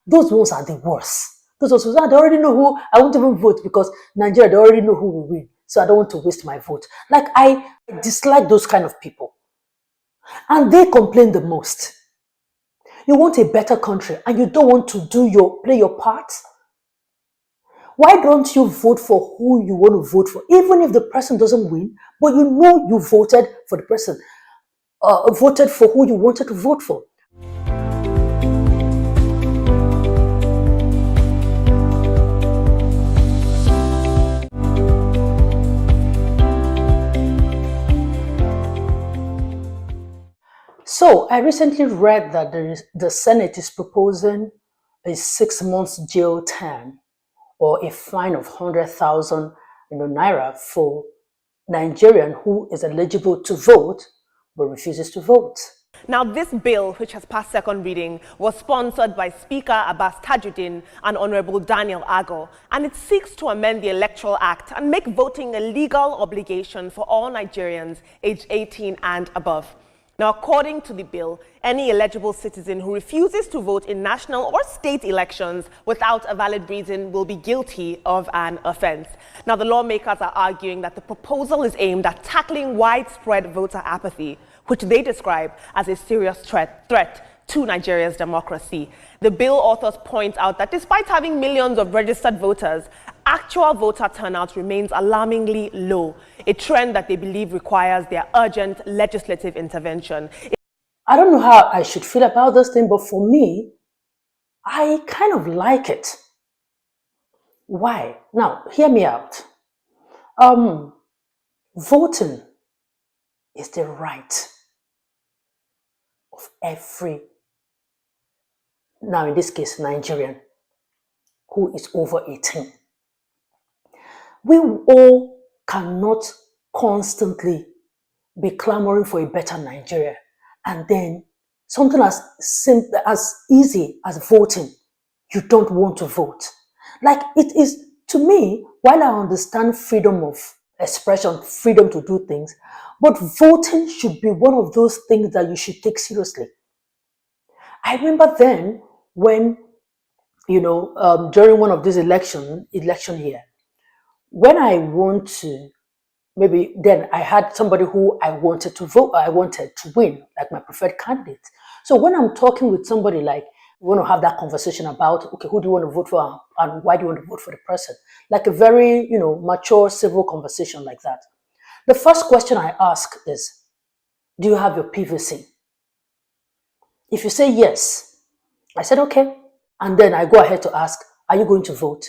those ones are the worst. Those ones, they already know who, I won't even vote because Nigeria, they already know who will win. So I don't want to waste my vote. Like, I dislike those kind of people. And they complain the most. You want a better country and you don't want to play your part? Why don't you vote for who you want to vote for? Even if the person doesn't win, but you know you voted for the person, voted for who you wanted to vote for. So I recently read that the Senate is proposing a 6 months jail term or a fine of 100,000 naira for Nigerian who is eligible to vote but refuses to vote. Now, this bill, which has passed second reading, was sponsored by Speaker Abbas Tajuddin and Honorable Daniel Ago, and it seeks to amend the Electoral Act and make voting a legal obligation for all Nigerians aged 18 and above. Now, according to the bill, any eligible citizen who refuses to vote in national or state elections without a valid reason will be guilty of an offense. Now, the lawmakers are arguing that the proposal is aimed at tackling widespread voter apathy, which they describe as a serious threat to Nigeria's democracy. The bill authors point out that despite having millions of registered voters, actual voter turnout remains alarmingly low, a trend that they believe requires their urgent legislative intervention. I don't know how I should feel about this thing, but for me, I kind of like it. Why? Now, hear me out. Voting is the right of every, now in this case, Nigerian, who is over 18. We all cannot constantly be clamoring for a better Nigeria and then something as simple, as easy as voting, you don't want to vote. Like, it is, to me, while I understand freedom of expression, freedom to do things, but voting should be one of those things that you should take seriously. I remember then when, during one of these election here, when I want to, maybe then I had somebody who I wanted to vote, I wanted to win, like my preferred candidate. So when I'm talking with somebody, like, we want to have that conversation about, okay, who do you want to vote for and why do you want to vote for the person? Like a very, mature civil conversation like that. The first question I ask is, do you have your PVC? If you say yes, I said, okay. And then I go ahead to ask, are you going to vote?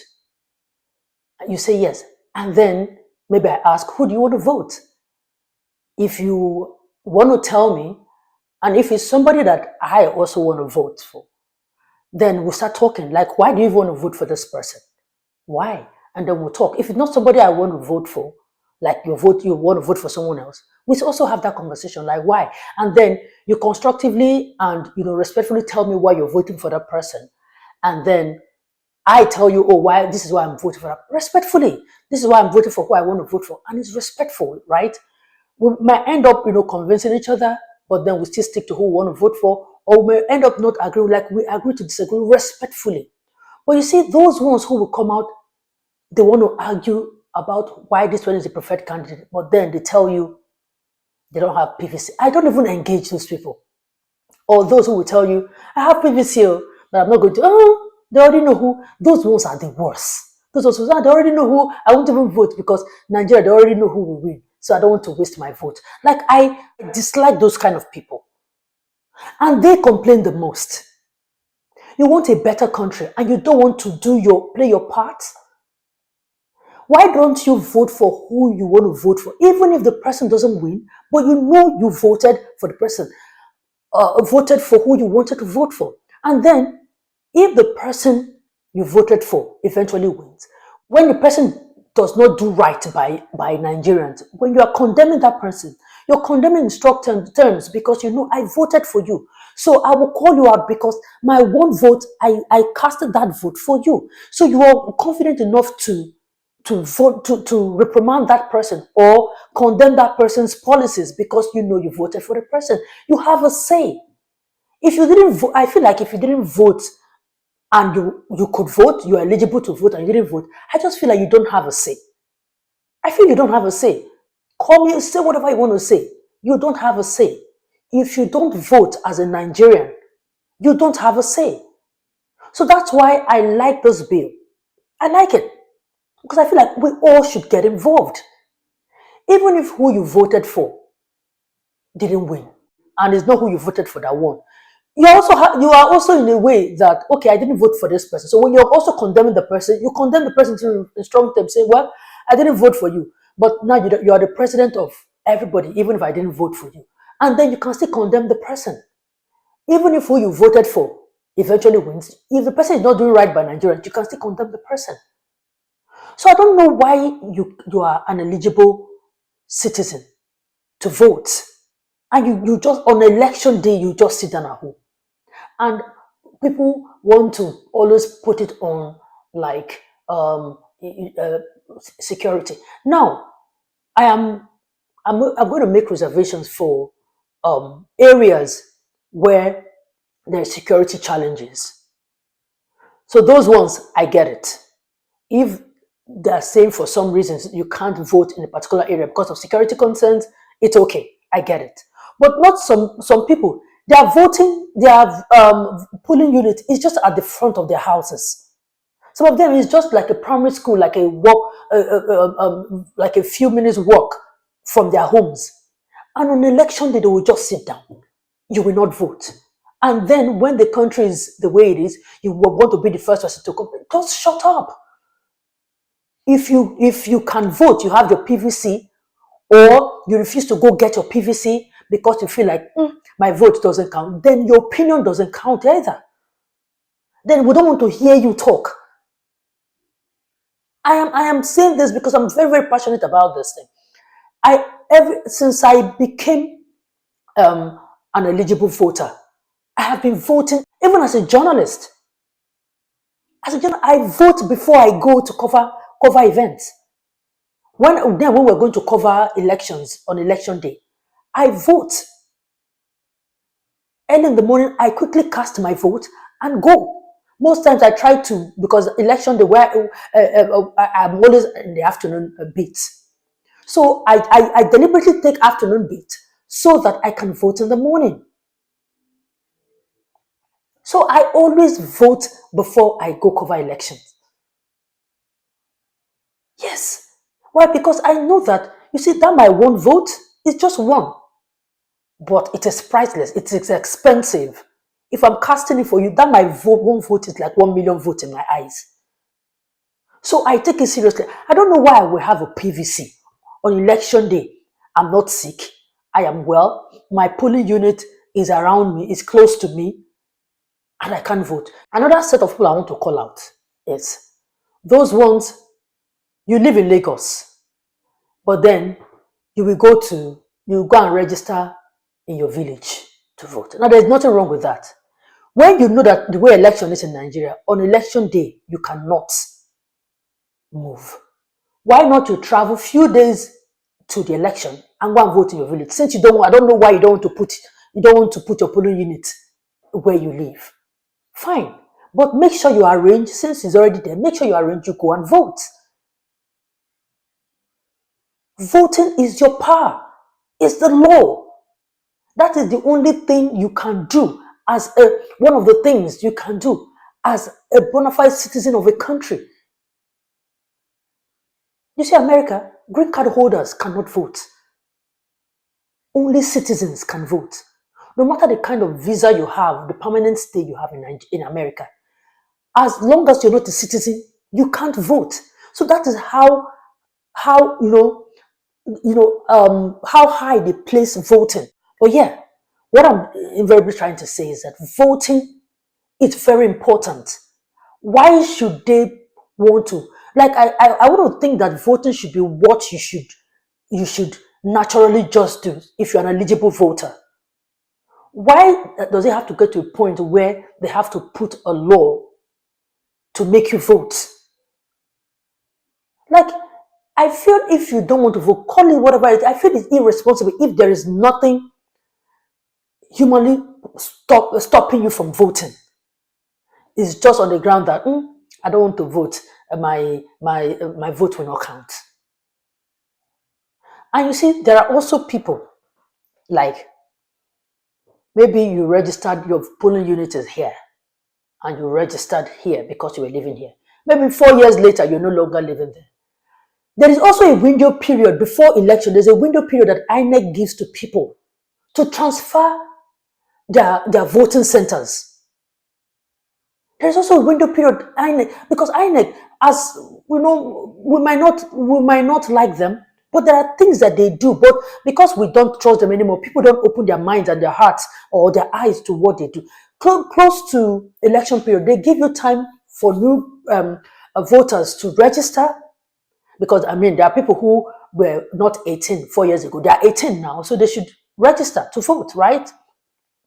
You say yes. And then maybe I ask, who do you want to vote? If you want to tell me, and if it's somebody that I also want to vote for, then we'll start talking. Like, why do you want to vote for this person? Why? And then we'll talk. If it's not somebody I want to vote for, like you want to vote for someone else, we also have that conversation, like why? And then you constructively and respectfully tell me why you're voting for that person. And then I tell you, oh, why? This is why I'm voting for that. Respectfully, this is why I'm voting for who I want to vote for. And it's respectful, right? We might end up, convincing each other, but then we still stick to who we want to vote for, or we may end up not agreeing, like we agree to disagree respectfully. But you see, those ones who will come out, they want to argue about why this one is the preferred candidate, but then they tell you they don't have PVC. I don't even engage those people. Or those who will tell you, I have PVC, but I'm not going to, they already know who. Those ones are the worst. Those ones, they already know who. I won't even vote because Nigeria, they already know who will win. So I don't want to waste my vote. Like, I dislike those kind of people. And they complain the most. You want a better country and you don't want to play your part? Why don't you vote for who you want to vote for? Even if the person doesn't win, but you know you voted for the person, voted for who you wanted to vote for. And then, if the person you voted for eventually wins, when the person does not do right by Nigerians, when you are condemning that person, you're condemning in strong terms because I voted for you. So I will call you out because my one vote, I casted that vote for you. So you are confident enough to vote, to reprimand that person or condemn that person's policies because you voted for the person. You have a say. If you didn't vote, I feel like if you didn't vote and you could vote, you're eligible to vote and you didn't vote, I just feel like you don't have a say. I feel you don't have a say. Call me, say whatever you want to say. You don't have a say. If you don't vote as a Nigerian, you don't have a say. So that's why I like this bill. I like it because I feel like we all should get involved. Even if who you voted for didn't win, and it's not who you voted for that won. You are also in a way that, okay, I didn't vote for this person. So when you're also condemning the person, you condemn the person in strong terms, say, well, I didn't vote for you, but now you are the president of everybody, even if I didn't vote for you. And then you can still condemn the person. Even if who you voted for eventually wins, if the person is not doing right by Nigerians, you can still condemn the person. So I don't know why you are an eligible citizen to vote, and you just on election day you just sit down at home, and people want to always put it on like security. Now, I'm going to make reservations for areas where there are security challenges. So those ones, I get it. If they're saying for some reasons you can't vote in a particular area because of security concerns, it's okay. I get it. But not some people. They are voting, their polling unit is just at the front of their houses. Some of them is just like a primary school, like a walk, like a few minutes walk from their homes. And on election day, they will just sit down. You will not vote. And then when the country is the way it is, you will want to be the first person to come. Just shut up. If you can vote, you have your PVC, or you refuse to go get your PVC because you feel like my vote doesn't count, then your opinion doesn't count either. Then we don't want to hear you talk. I am saying this because I'm very, very passionate about this thing. Since I became an eligible voter, I have been voting even as a journalist. As a journalist, I vote before I go to cover events. When we're going to cover elections on election day, I vote. Early in the morning, I quickly cast my vote and go. Most times I try to, because election day, where I'm always in the afternoon beat. So I deliberately take afternoon beat so that I can vote in the morning. So I always vote before I go cover elections. Yes. Why? Because I know that, you see, that my one vote is just one. But it is priceless. It is expensive. If I'm casting it for you, that my one vote is like 1 million votes in my eyes. So I take it seriously. I don't know why I will have a PVC on election day. I'm not sick. I am well. My polling unit is around me, is close to me, and I can't vote. Another set of people I want to call out is those ones, you live in Lagos, but then you go and register in your village to vote. Now, there's nothing wrong with that. When you know that the way election is in Nigeria, on election day, you cannot move. Why not you travel few days to the election and go and vote in your village? Since you don't want, I don't know why you don't want to put your polling unit where you live. Fine. But make sure you arrange, since it's already there, make sure you arrange, you go and vote. Voting is your power. It's the law. That is the only thing you can do one of the things you can do as a bona fide citizen of a country. You see, America, green card holders cannot vote. Only citizens can vote. No matter the kind of visa you have, the permanent stay you have in America, as long as you're not a citizen, you can't vote. So that is how how high they place voting. But yeah, what I'm invariably trying to say is that voting is very important. Why should they want to? Like I wouldn't think that voting should be what you should naturally just do if you're an eligible voter. Why does it have to get to a point where they have to put a law to make you vote? Like, I feel if you don't want to vote, call it whatever it is. I feel it's irresponsible if there is nothing humanly stopping you from voting. is just on the ground that I don't want to vote. My vote will not count. And you see, there are also people like maybe you registered your polling unit is here, and you registered here because you were living here. Maybe 4 years later, you're no longer living there. There is also a window period before election. There's a window period that INEC gives to people to transfer their voting centers. There's also a window period INEC, because INEC, as we know, we might not like them, but there are things that they do. But because we don't trust them anymore, people don't open their minds and their hearts or their eyes to what they do. Close to election period, they give you time for new voters to register, because I mean there are people who were not 18 4 years ago. They are 18 now, so they should register to vote, right?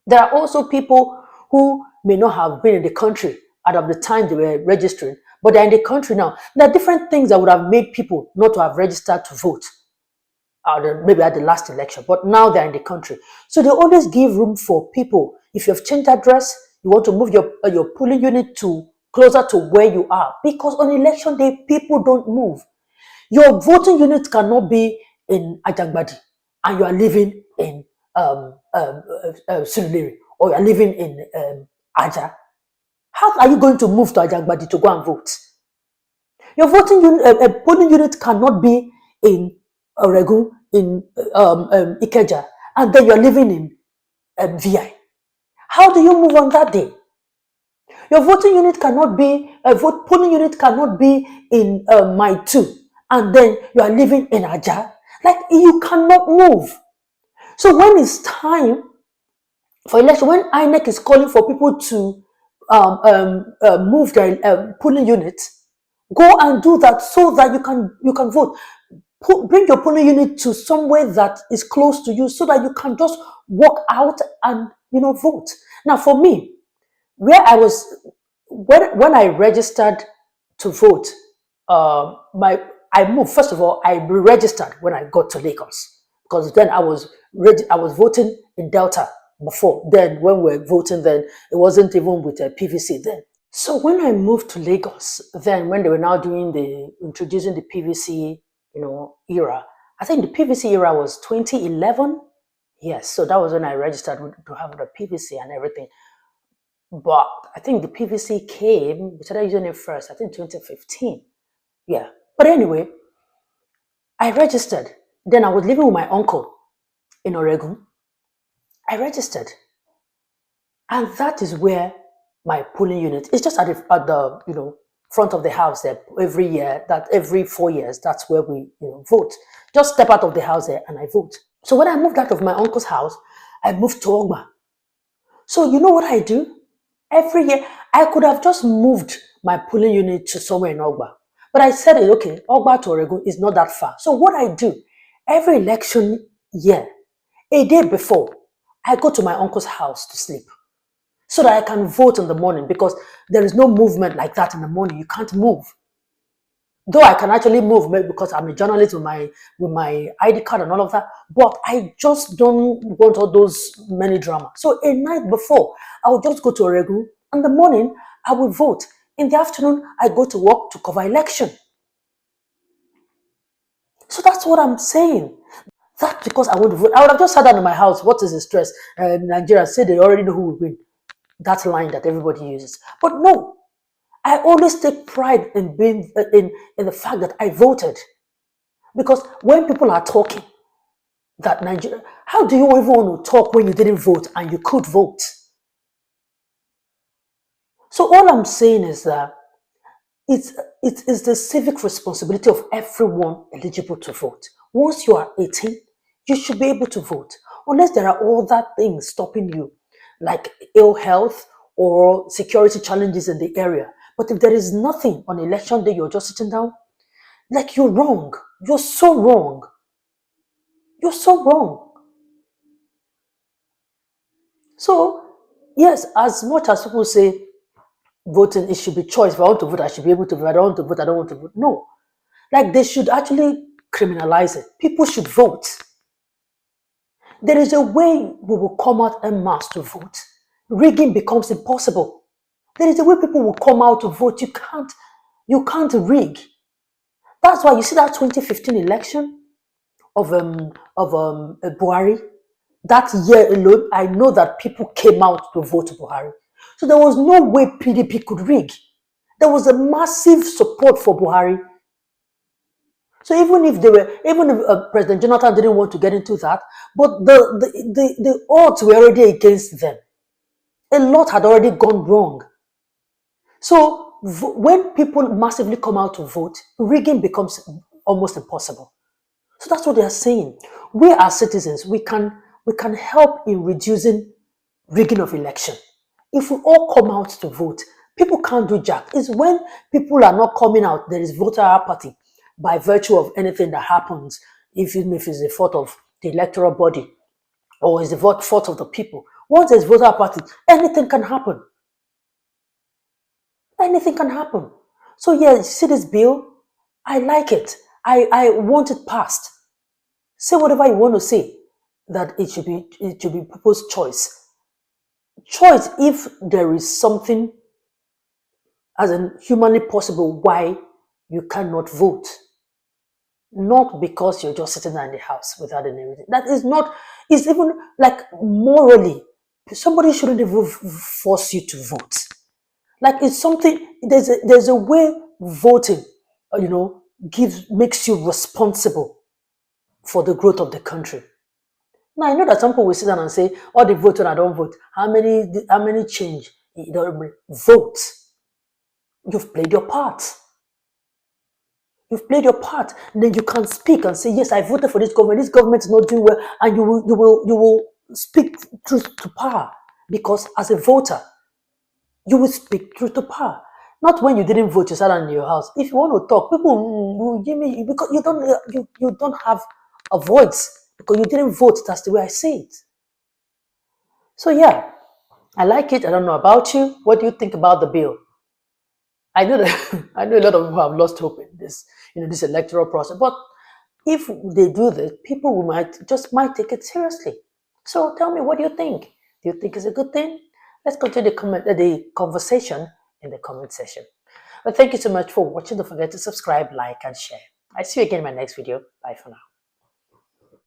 There are also people who may not have been in the country out of the time they were registering, but they're in the country now. There are different things that would have made people not to have registered to vote, maybe at the last election, but now they're in the country. So they always give room for people. If you have changed address, you want to move your polling unit to closer to where you are, because on election day, people don't move. Your voting unit cannot be in Ajangbadi and you are living in Surulere, or you are living in Aja. How are you going to move to Ajangbadi to go and vote? Your voting unit, polling unit cannot be in Oregun, in Ikeja, and then you are living in VI. How do you move on that day? Your voting unit cannot be, polling unit cannot be in my 2, and then you are living in Aja. Like, you cannot move. So when it's time for election, when INEC is calling for people to move their polling units, go and do that so that you can vote. Bring your polling unit to somewhere that is close to you so that you can just walk out and vote. Now, for me, where I was when I registered to vote, I moved. First of all, I re-registered when I got to Lagos, because then I was voting in Delta before. Then when we were voting, then it wasn't even with a PVC then. So when I moved to Lagos, then when they were now introducing the PVC, era, I think the PVC era was 2011. Yes, so that was when I registered to have the PVC and everything. But I think the PVC came, we started using it first, I think 2015. Yeah. But anyway, I registered. Then I was living with my uncle in Oregon. I registered. And that is where my polling unit is, just at the front of the house there. Every year, that every 4 years, that's where we vote. Just step out of the house there and I vote. So when I moved out of my uncle's house, I moved to Ogba. So you know what I do? Every year, I could have just moved my polling unit to somewhere in Ogba. But I said, okay, Ogba to Oregon is not that far. So what I do, every election year, a day before, I go to my uncle's house to sleep so that I can vote in the morning, because there is no movement like that in the morning. You can't move. Though I can actually move, maybe because I'm a journalist with my ID card and all of that, but I just don't want all those many drama. So a night before, I will just go to Oregon. In the morning, I will vote. In the afternoon, I go to work to cover election. So that's what I'm saying. That's because I want to vote. I would have just sat down in my house. What is the stress? Nigeria say they already know who will win. That line that everybody uses. But no, I always take pride in being in the fact that I voted. Because when people are talking that Nigeria, how do you even want to talk when you didn't vote and you could vote? So all I'm saying is that it is the civic responsibility of everyone eligible to vote. Once you are 18, you should be able to vote, unless there are other things stopping you, like ill health or security challenges in the area. But if there is nothing on election day, you're just sitting down, like, you're wrong. You're so wrong. You're so wrong. So, yes, as much as people say voting, it should be choice. If I want to vote, I should be able to vote. If I don't want to vote, I don't want to vote. No. Like, they should actually criminalize it. People should vote. There is a way we will come out en masse to vote. Rigging becomes impossible. There is a way people will come out to vote. You can't rig. That's why you see that 2015 election of Buhari. That year alone, I know that people came out to vote Buhari. So there was no way PDP could rig. There was a massive support for Buhari. So even if President Jonathan didn't want to get into that, but the odds were already against them. A lot had already gone wrong. So when people massively come out to vote, rigging becomes almost impossible. So that's what they are saying. We as citizens, we can help in reducing rigging of election. If we all come out to vote, people can't do jack. It's when people are not coming out, there is voter apathy by virtue of anything that happens, even if it's the fault of the electoral body or it's the fault of the people. Once there's voter apathy, anything can happen. Anything can happen. So yeah, you see this bill? I like it. I want it passed. Say whatever you want to say, that it should be people's choice. Choice if there is something as in humanly possible why you cannot vote. Not because you're just sitting in the house without any reason. That is not, it's even like morally, somebody shouldn't even force you to vote. Like it's something, there's a way voting, makes you responsible for the growth of the country. Now I know that some people will sit down and say, "Oh, they vote and I don't vote." How many change? You don't vote. You've played your part. You've played your part. And then you can speak and say, "Yes, I voted for this government. This government is not doing well," and you will speak truth to power, because as a voter, you will speak truth to power. Not when you didn't vote, you sat in your house. If you want to talk, people will give me, because you don't have a voice because you didn't vote. That's the way I say it. So yeah, I like it. I don't know about you. What do you think about the bill? I know that I know a lot of people have lost hope in this electoral process. But if they do this, people might take it seriously. So tell me, what do you think? Do you think it's a good thing? Let's continue the conversation in the comment section. But thank you so much for watching. Don't forget to subscribe, like, and share. I see you again in my next video. Bye for now.